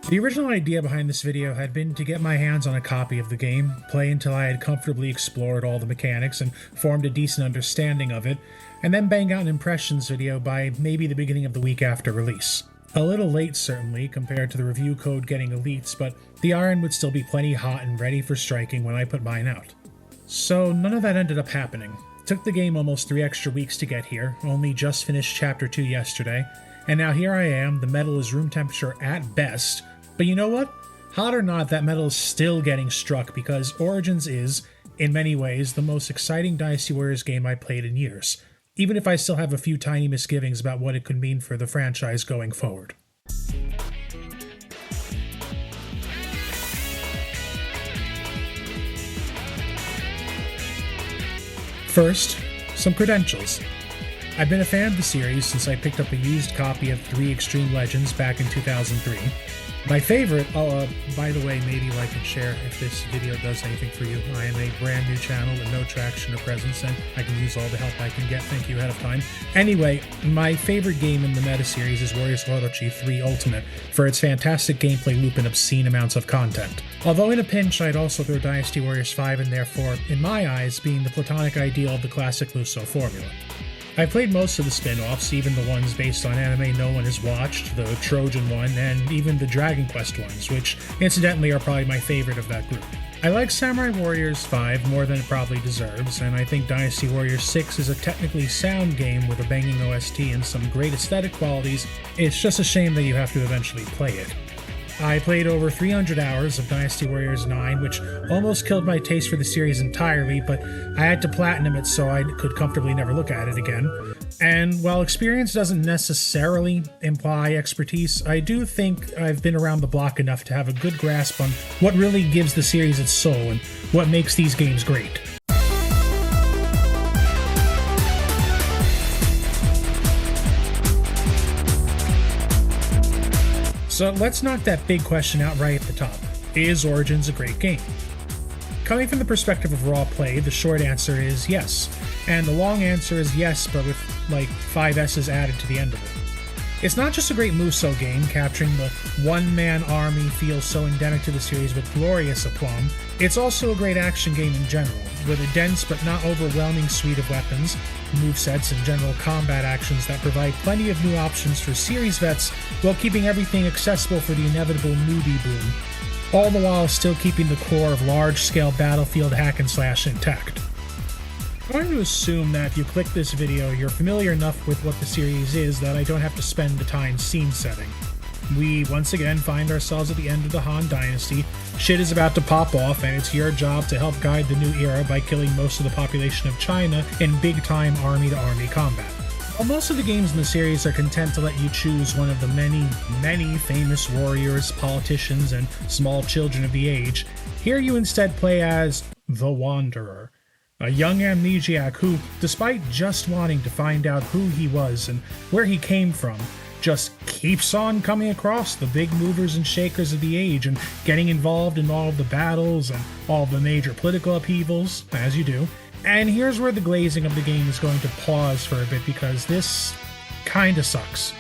The original idea behind this video had been to get my hands on a copy of the game, play until I had comfortably explored all the mechanics and formed a decent understanding of it, and then bang out an impressions video by maybe the beginning of the week after release. A little late certainly, compared to the review code getting elites, but the iron would still be plenty hot and ready for striking when I put mine out. So none of that ended up happening. Took the game almost 3 extra weeks to get here, only just finished Chapter 2 yesterday, and now here I am, the metal is room temperature at best, but you know what? Hot or not, that metal is still getting struck because Origins is, in many ways, the most exciting Dynasty Warriors game I played in years, even if I still have a few tiny misgivings about what it could mean for the franchise going forward. First, some credentials. I've been a fan of the series since I picked up a used copy of 3 Extreme Legends back in 2003. My favorite, by the way, maybe like and share if this video does anything for you. I am a brand new channel with no traction or presence, and I can use all the help I can get. Thank you ahead of time. Anyway, my favorite game in the meta series is Warriors of Orochi 3 Ultimate for its fantastic gameplay loop and obscene amounts of content. Although in a pinch, I'd also throw Dynasty Warriors 5 in there for, in my eyes, being the platonic ideal of the classic Musou formula. I've played most of the spin-offs, even the ones based on anime no one has watched, the Trojan one, and even the Dragon Quest ones, which incidentally are probably my favorite of that group. I like Samurai Warriors 5 more than it probably deserves, and I think Dynasty Warriors 6 is a technically sound game with a banging OST and some great aesthetic qualities. It's just a shame that you have to eventually play it. I played over 300 hours of Dynasty Warriors 9, which almost killed my taste for the series entirely, but I had to platinum it so I could comfortably never look at it again. And while experience doesn't necessarily imply expertise, I do think I've been around the block enough to have a good grasp on what really gives the series its soul and what makes these games great. So let's knock that big question out right at the top. Is Origins a great game? Coming from the perspective of raw play, the short answer is yes. And the long answer is yes, but with like 5 S's added to the end of it. It's not just a great Musou game, capturing the one-man army feels so endemic to the series with glorious aplomb. It's also a great action game in general, with a dense but not overwhelming suite of weapons, movesets, and general combat actions that provide plenty of new options for series vets while keeping everything accessible for the inevitable newbie boom, all the while still keeping the core of large-scale battlefield hack and slash intact. I'm going to assume that if you click this video, you're familiar enough with what the series is that I don't have to spend the time scene setting. We once again find ourselves at the end of the Han Dynasty. Shit is about to pop off, and it's your job to help guide the new era by killing most of the population of China in big-time army-to-army combat. While most of the games in the series are content to let you choose one of the many, many famous warriors, politicians, and small children of the age, here you instead play as the Wanderer, a young amnesiac who, despite just wanting to find out who he was and where he came from, just keeps on coming across the big movers and shakers of the age and getting involved in all of the battles and all the major political upheavals, as you do. And here's where the glazing of the game is going to pause for a bit because this kinda sucks.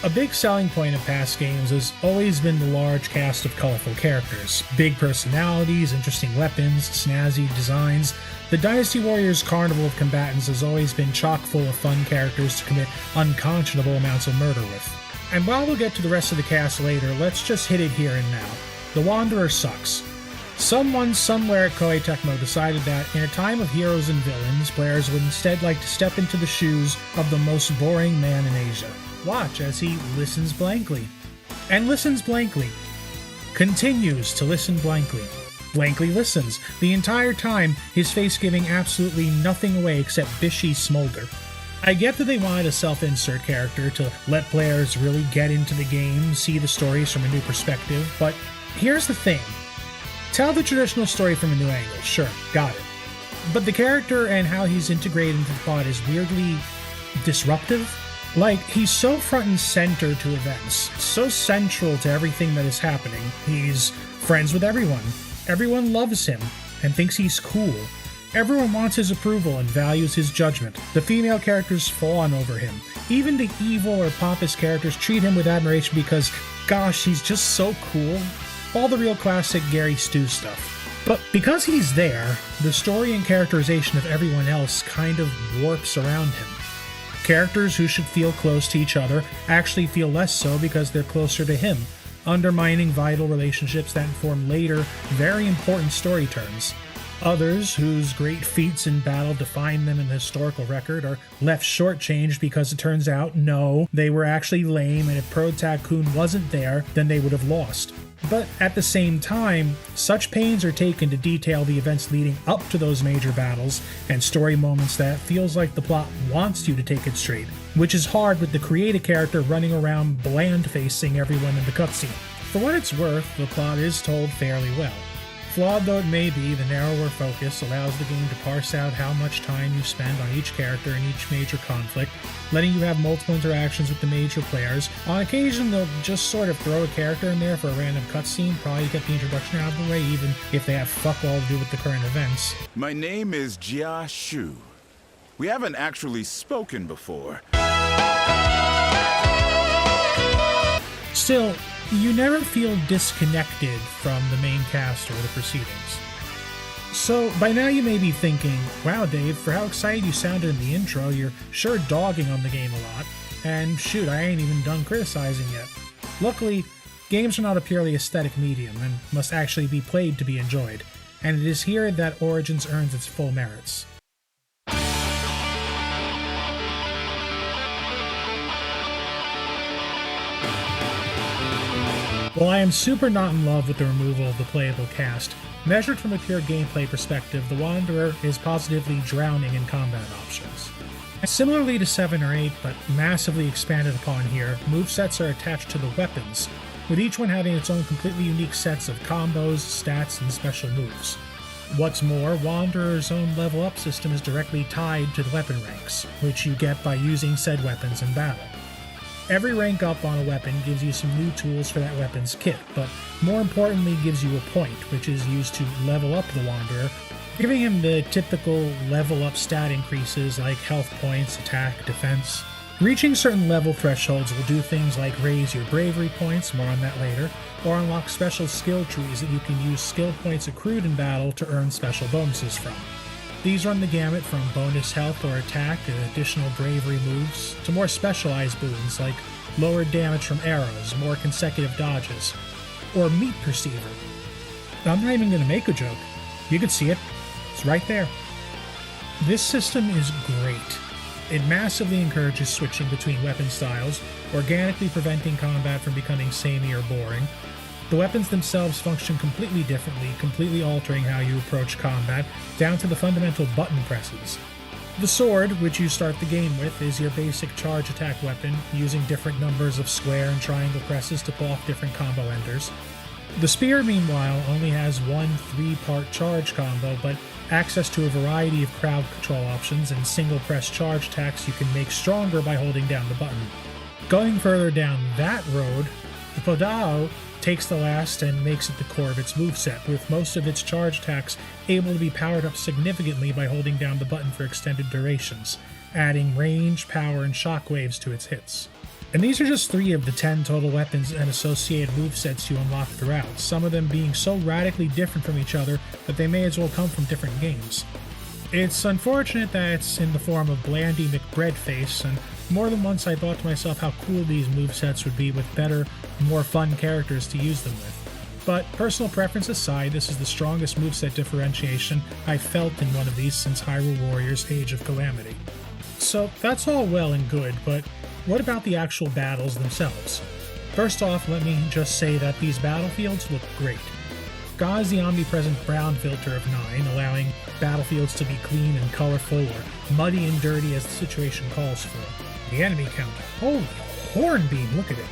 A big selling point of past games has always been the large cast of colorful characters, big personalities, interesting weapons, snazzy designs. The Dynasty Warriors carnival of combatants has always been chock full of fun characters to commit unconscionable amounts of murder with. And while we'll get to the rest of the cast later, let's just hit it here and now. The Wanderer sucks. Someone somewhere at Koei Tecmo decided that, in a time of heroes and villains, players would instead like to step into the shoes of the most boring man in Asia. Watch as he listens blankly. And listens blankly. Continues to listen blankly. Blankly listens, the entire time, his face giving absolutely nothing away except bishy smolder. I get that they wanted a self-insert character to let players really get into the game, see the stories from a new perspective, but here's the thing. Tell the traditional story from a new angle, sure, got it. But the character and how he's integrated into the plot is weirdly disruptive. Like, he's so front and center to events, so central to everything that is happening. He's friends with everyone. Everyone loves him and thinks he's cool. Everyone wants his approval and values his judgment. The female characters fawn over him. Even the evil or pompous characters treat him with admiration because, gosh, he's just so cool. All the real classic Gary Stu stuff. But because he's there, the story and characterization of everyone else kind of warps around him. Characters who should feel close to each other actually feel less so because they're closer to him, undermining vital relationships that inform later, very important story turns. Others, whose great feats in battle define them in the historical record, are left shortchanged because it turns out, no, they were actually lame, and if Protag Kun wasn't there, then they would have lost. But at the same time, such pains are taken to detail the events leading up to those major battles and story moments that feels like the plot wants you to take it straight, which is hard with the creative character running around bland-facing everyone in the cutscene. For what it's worth, the plot is told fairly well. Flawed though it may be, the narrower focus allows the game to parse out how much time you spend on each character in each major conflict, letting you have multiple interactions with the major players. On occasion, they'll just sort of throw a character in there for a random cutscene, probably get the introduction out of the way, even if they have fuck all to do with the current events. My name is Jia Shu. We haven't actually spoken before. Still, you never feel disconnected from the main cast or the proceedings. So, by now you may be thinking, wow Dave, for how excited you sounded in the intro, you're sure dogging on the game a lot, and shoot, I ain't even done criticizing yet. Luckily, games are not a purely aesthetic medium, and must actually be played to be enjoyed, and it is here that Origins earns its full merits. While I am super not in love with the removal of the playable cast, measured from a pure gameplay perspective, The Wanderer is positively drowning in combat options. Similarly to 7 or 8, but massively expanded upon here, movesets are attached to the weapons, with each one having its own completely unique sets of combos, stats, and special moves. What's more, Wanderer's own level up system is directly tied to the weapon ranks, which you get by using said weapons in battle. Every rank up on a weapon gives you some new tools for that weapon's kit, but more importantly gives you a point, which is used to level up the Wanderer, giving him the typical level up stat increases like health points, attack, defense. Reaching certain level thresholds will do things like raise your bravery points, more on that later, or unlock special skill trees that you can use skill points accrued in battle to earn special bonuses from. These run the gamut from bonus health or attack to additional bravery moves, to more specialized boons like lower damage from arrows, more consecutive dodges, or meat perceiver. I'm not even going to make a joke. You can see it. It's right there. This system is great. It massively encourages switching between weapon styles, organically preventing combat from becoming samey or boring. The weapons themselves function completely differently, completely altering how you approach combat, down to the fundamental button presses. The sword, which you start the game with, is your basic charge attack weapon, using different numbers of square and triangle presses to pull off different combo enders. The spear, meanwhile, only has one 3-part charge combo, but access to a variety of crowd control options and single press charge attacks you can make stronger by holding down the button. Going further down that road, the Podao takes the last and makes it the core of its moveset, with most of its charge attacks able to be powered up significantly by holding down the button for extended durations, adding range, power, and shockwaves to its hits. And these are just 3 of the 10 total weapons and associated movesets you unlock throughout, some of them being so radically different from each other that they may as well come from different games. It's unfortunate that it's in the form of Blandy McBreadface, and more than once I thought to myself how cool these movesets would be with better, more fun characters to use them with. But personal preference aside, this is the strongest moveset differentiation I've felt in one of these since Hyrule Warriors Age of Calamity. So that's all well and good, but what about the actual battles themselves? First off, let me just say that these battlefields look great. God is the omnipresent brown filter of 9, allowing battlefields to be clean and colorful, or muddy and dirty as the situation calls for. The enemy count. Holy hornbeam, look at it.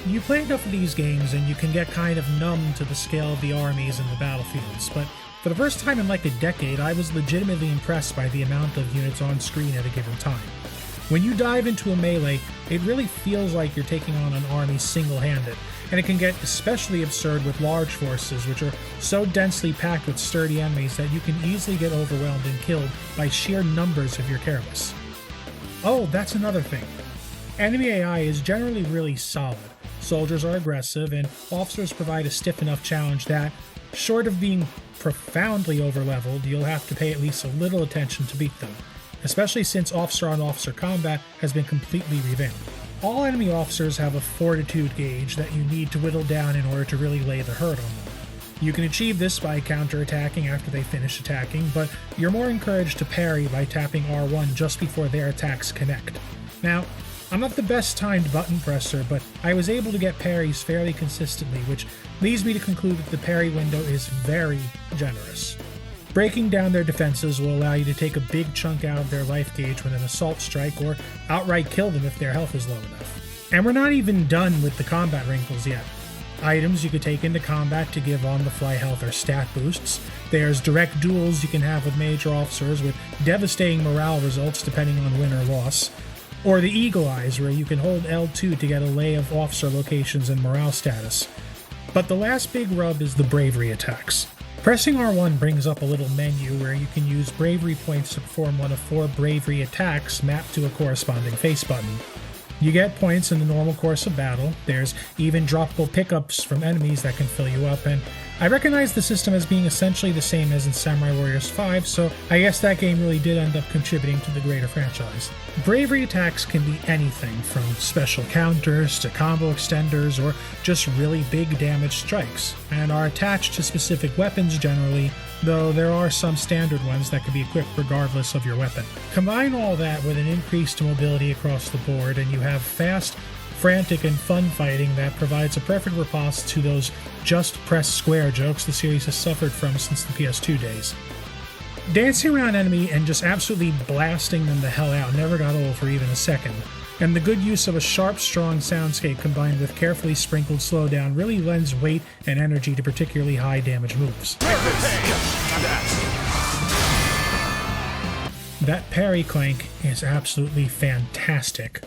You play enough of these games and you can get kind of numb to the scale of the armies and the battlefields, but for the first time in like a decade, I was legitimately impressed by the amount of units on screen at a given time. When you dive into a melee, it really feels like you're taking on an army single-handed, and it can get especially absurd with large forces, which are so densely packed with sturdy enemies that you can easily get overwhelmed and killed by sheer numbers if you're careless. Oh, that's another thing. Enemy AI is generally really solid. Soldiers are aggressive, and officers provide a stiff enough challenge that, short of being profoundly overleveled, you'll have to pay at least a little attention to beat them, especially since officer-on-officer combat has been completely revamped. All enemy officers have a fortitude gauge that you need to whittle down in order to really lay the hurt on them. You can achieve this by counterattacking after they finish attacking, but you're more encouraged to parry by tapping R1 just before their attacks connect. Now, I'm not the best timed button presser, but I was able to get parries fairly consistently, which leads me to conclude that the parry window is very generous. Breaking down their defenses will allow you to take a big chunk out of their life gauge with an assault strike, or outright kill them if their health is low enough. And we're not even done with the combat wrinkles yet. Items you could take into combat to give on-the-fly health or stat boosts. There's direct duels you can have with major officers with devastating morale results depending on win or loss. Or the Eagle Eyes, where you can hold L2 to get a lay of officer locations and morale status. But the last big rub is the bravery attacks. Pressing R1 brings up a little menu where you can use bravery points to perform one of 4 bravery attacks mapped to a corresponding face button. You get points in the normal course of battle. There's even droppable pickups from enemies that can fill you up, and I recognize the system as being essentially the same as in Samurai Warriors 5, so I guess that game really did end up contributing to the greater franchise. Bravery attacks can be anything from special counters to combo extenders or just really big damage strikes, and are attached to specific weapons generally, though there are some standard ones that can be equipped regardless of your weapon. Combine all that with an increase to mobility across the board, and you have fast, frantic, and fun fighting that provides a perfect riposte to those just press square jokes the series has suffered from since the PS2 days. Dancing around enemy and just absolutely blasting them the hell out never got old for even a second, and the good use of a sharp, strong soundscape combined with carefully sprinkled slowdown really lends weight and energy to particularly high damage moves. That parry clank is absolutely fantastic.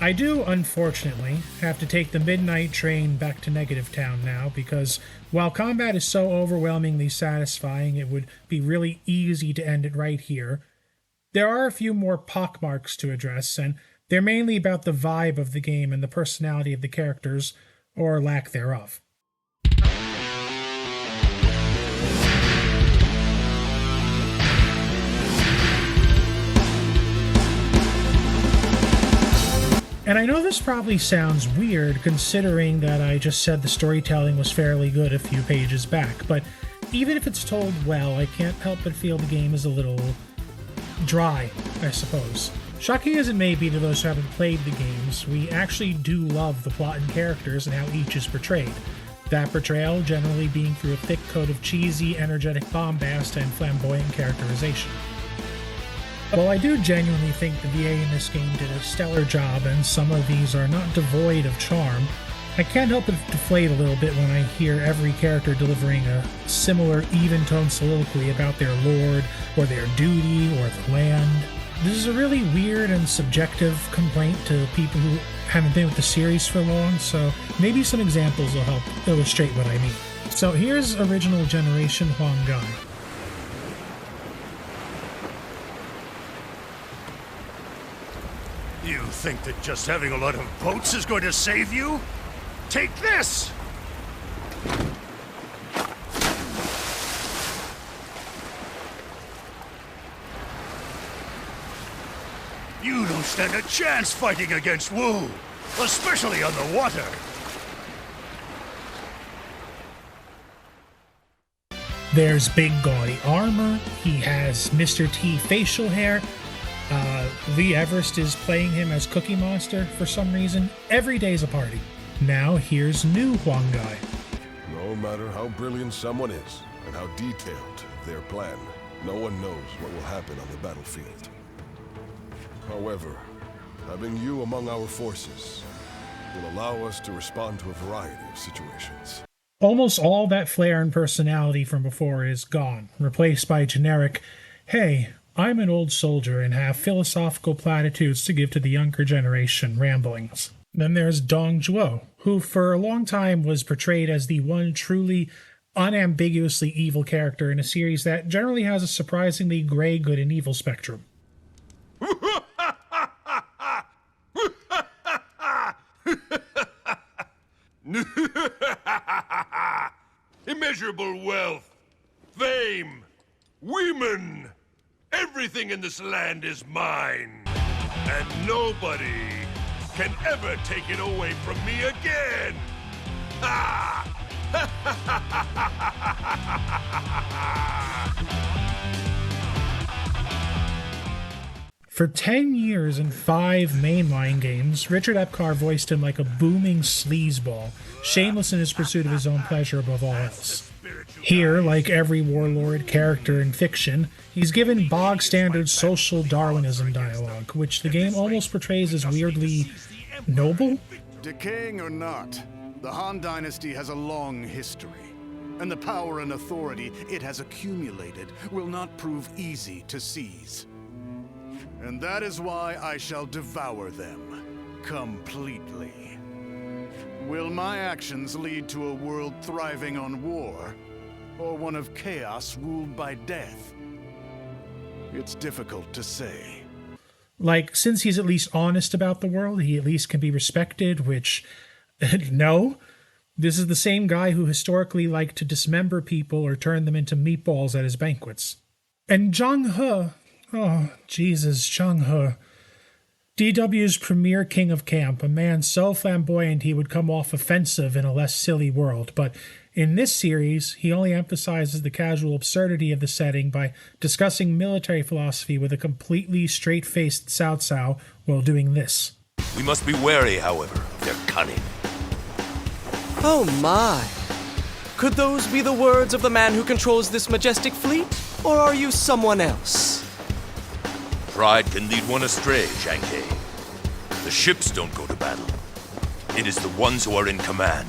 I do, unfortunately, have to take the midnight train back to Negative Town now, because while combat is so overwhelmingly satisfying it would be really easy to end it right here, there are a few more pockmarks to address, and they're mainly about the vibe of the game and the personality of the characters, or lack thereof. And I know this probably sounds weird considering that I just said the storytelling was fairly good a few pages back, but even if it's told well, I can't help but feel the game is a little dry, I suppose. Shocking as it may be to those who haven't played the games, we actually do love the plot and characters and how each is portrayed. That portrayal generally being through a thick coat of cheesy, energetic bombast and flamboyant characterization. While I do genuinely think the VA in this game did a stellar job, and some of these are not devoid of charm, I can't help but deflate a little bit when I hear every character delivering a similar even-toned soliloquy about their lord, or their duty, or the land. This is a really weird and subjective complaint to people who haven't been with the series for long, so maybe some examples will help illustrate what I mean. So here's original generation Huang Gai. You think that just having a lot of boats is going to save you? Take this! You don't stand a chance fighting against Wu, especially on the water. There's big gaudy armor, he has Mr. T facial hair, Lee Everest is playing him as Cookie Monster for some reason. Every day's a party. Now here's new Huang Gai. No matter how brilliant someone is, and how detailed their plan, no one knows what will happen on the battlefield. However, having you among our forces will allow us to respond to a variety of situations. Almost all that flair and personality from before is gone, replaced by generic, hey, I'm an old soldier and have philosophical platitudes to give to the younger generation ramblings. Then there's Dong Zhuo, who for a long time was portrayed as the one truly unambiguously evil character in a series that generally has a surprisingly gray good and evil spectrum. Immeasurable wealth, fame, women. Everything in this land is mine. And nobody can ever take it away from me again. Ha! For 10 years and 5 mainline games, Richard Epcar voiced him like a booming sleazeball, shameless in his pursuit of his own pleasure above all else. Here, like every warlord character in fiction, he's given bog-standard social Darwinism dialogue, which the game almost portrays as weirdly noble? Decaying or not, the Han Dynasty has a long history, and the power and authority it has accumulated will not prove easy to seize. And that is why I shall devour them completely. Will my actions lead to a world thriving on war, or one of chaos ruled by death? It's difficult to say. Like, since he's at least honest about the world, he at least can be respected, which, no. This is the same guy who historically liked to dismember people or turn them into meatballs at his banquets. And Zhang He, oh, Jesus, Zhang He. DW's premier king of camp, a man so flamboyant he would come off offensive in a less silly world, but in this series, he only emphasizes the casual absurdity of the setting by discussing military philosophy with a completely straight-faced Cao Cao while doing this. We must be wary, however, of their cunning. Oh my! Could those be the words of the man who controls this majestic fleet? Or are you someone else? Pride can lead one astray, Zhang He. The ships don't go to battle. It is the ones who are in command.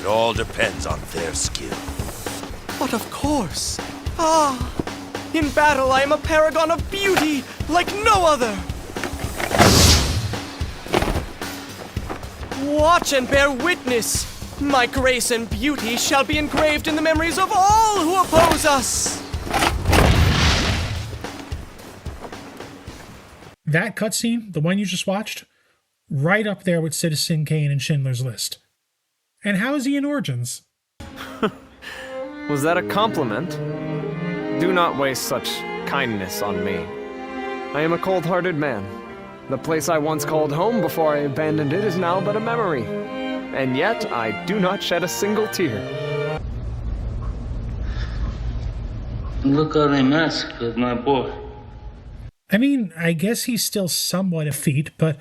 It all depends on their skill. But of course. Ah! In battle I am a paragon of beauty, like no other! Watch and bear witness! My grace and beauty shall be engraved in the memories of all who oppose us! That cutscene, the one you just watched, right up there with Citizen Kane and Schindler's List. And how is he in Origins? Was that a compliment? Do not waste such kindness on me. I am a cold-hearted man. The place I once called home before I abandoned it is now but a memory. And yet, I do not shed a single tear. Look how they massacred my boy. I mean, I guess he's still somewhat effete, but,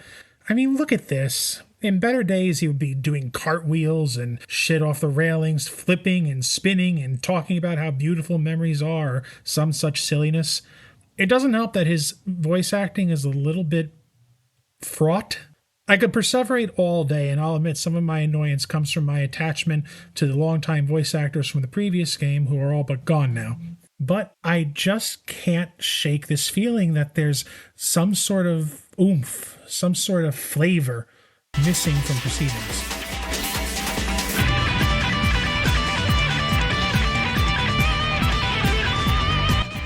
I mean, look at this. In better days, he would be doing cartwheels and shit off the railings, flipping and spinning and talking about how beautiful memories are, or some such silliness. It doesn't help that his voice acting is a little bit fraught. I could perseverate all day, and I'll admit some of my annoyance comes from my attachment to the longtime voice actors from the previous game who are all but gone now. But I just can't shake this feeling that there's some sort of oomph, some sort of flavor missing from Proceedings.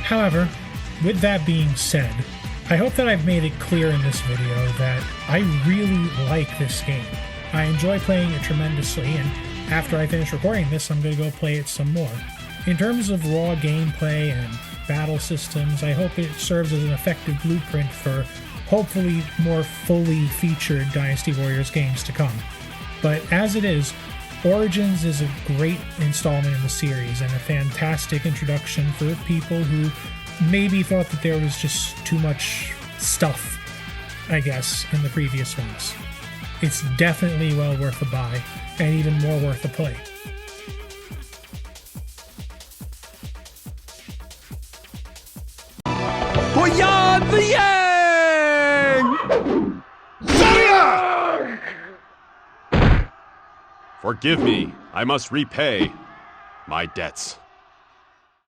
However, with that being said, I hope that I've made it clear in this video that I really like this game. I enjoy playing it tremendously, and after I finish recording this, I'm going to go play it some more. In terms of raw gameplay and battle systems, I hope it serves as an effective blueprint for hopefully more fully featured Dynasty Warriors games to come. But as it is, Origins is a great installment in the series and a fantastic introduction for people who maybe thought that there was just too much stuff, I guess, in the previous ones. It's definitely well worth a buy, and even more worth a play. Hoya the Yang! Forgive me. I must repay my debts.